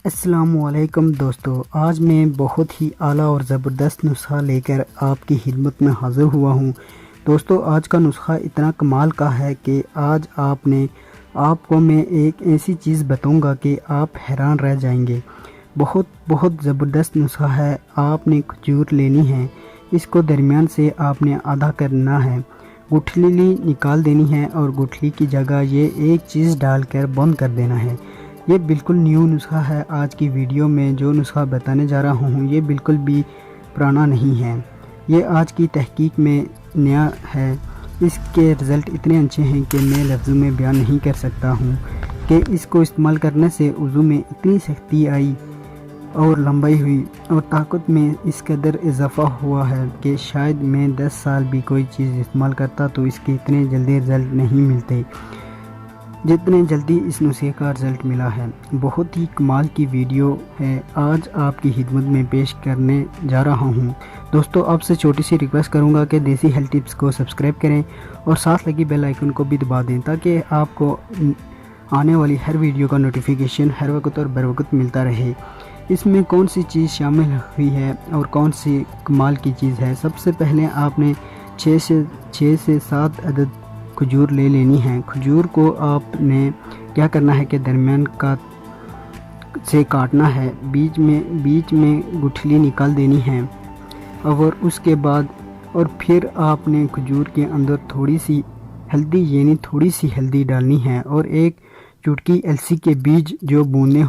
अस्सलामुअलैकुम दोस्तों, आज मैं बहुत ही आला और ज़बरदस्त नुस्खा लेकर आपकी खिदमत में हाज़िर हुआ हूँ। दोस्तों, आज का नुस्खा इतना कमाल का है कि आज आपको मैं एक ऐसी चीज़ बताऊँगा कि आप हैरान रह जाएंगे। बहुत ज़बरदस्त नुस्खा है। आपने खजूर लेनी है, इसको दरमियान से आपने आधा करना है, गुठली निकाल देनी है और गुठली की जगह ये एक चीज़ डालकर बंद कर देना है। ये बिल्कुल न्यू नुस्खा है। आज की वीडियो में जो नुस्खा बताने जा रहा हूँ ये बिल्कुल भी पुराना नहीं है, ये आज की तहकीक में नया है। इसके रिज़ल्ट इतने अच्छे हैं कि मैं लफ्ज़ों में बयान नहीं कर सकता हूँ कि इसको इस्तेमाल करने से वज़ू में इतनी सख्ती आई और लंबाई हुई और ताकत में इस कदर इजाफ़ा हुआ है कि शायद मैं 10 साल भी कोई चीज़ इस्तेमाल करता तो इसके इतने जल्दी रिज़ल्ट नहीं मिलते जितने जल्दी इस नुस्खे का रिज़ल्ट मिला है। बहुत ही कमाल की वीडियो है, आज आपकी खिदमत में पेश करने जा रहा हूं। दोस्तों, आपसे छोटी सी रिक्वेस्ट करूंगा कि देसी हेल्थ टिप्स को सब्सक्राइब करें और साथ लगी बेल आइकन को भी दबा दें ताकि आपको आने वाली हर वीडियो का नोटिफिकेशन हर वक्त और बर वक्त मिलता रहे। इसमें कौन सी चीज़ शामिल हुई है और कौन सी कमाल की चीज़ है। सबसे पहले आपने 6 से 7 अदद खजूर ले लेनी है। खजूर को आपने क्या करना है कि दरमियान का से काटना है, बीच में गुठली निकाल देनी है और उसके बाद फिर आपने खजूर के अंदर थोड़ी सी हल्दी डालनी है और एक चुटकी अलसी के बीज जो बुने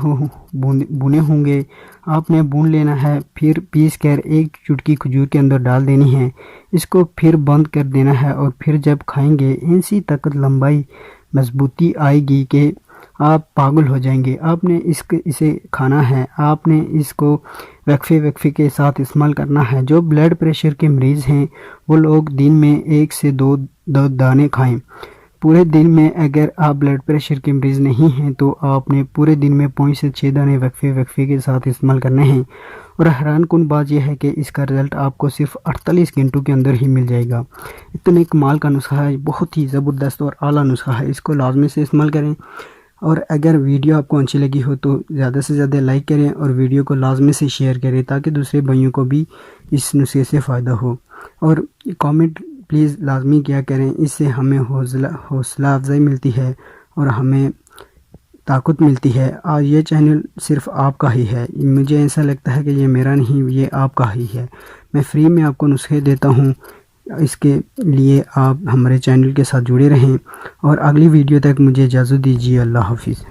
होंगे आपने भून लेना है, फिर पीस कर एक चुटकी खजूर के अंदर डाल देनी है। इसको फिर बंद कर देना है और फिर जब खाएंगे ऐसी ताकत लंबाई मजबूती आएगी कि आप पागल हो जाएंगे। आपने इसे खाना है, आपने इसको वक्फे के साथ इस्तेमाल करना है। जो ब्लड प्रेशर के मरीज़ हैं वो लोग दिन में 1 से 2 दाने खाएं। पूरे दिन में अगर आप ब्लड प्रेशर के मरीज़ नहीं हैं तो आपने पूरे दिन में 5 से 6 दाने वक्फे के साथ इस्तेमाल करने हैं। और हैरान कुन बात यह है कि इसका रिज़ल्ट आपको सिर्फ 48 घंटों के अंदर ही मिल जाएगा। इतने कमाल का नुस्खा है, बहुत ही ज़बरदस्त और आला नुस्खा है। इसको लाजमी से इस्तेमाल करें और अगर वीडियो आपको अच्छी लगी हो तो ज़्यादा से ज़्यादा लाइक करें और वीडियो को लाजमी से शेयर करें ताकि दूसरे भाइयों को भी इस नुस्खे से फ़ायदा हो। और कमेंट प्लीज़ लाजमी किया करें, इससे हमें हौसला अफजाई मिलती है और हमें ताकत मिलती है। और ये चैनल सिर्फ आपका ही है, मुझे ऐसा लगता है कि ये मेरा नहीं, ये आपका ही है। मैं फ्री में आपको नुस्खे देता हूँ, इसके लिए आप हमारे चैनल के साथ जुड़े रहें और अगली वीडियो तक मुझे इजाज़त दीजिए। अल्लाह हाफिज़।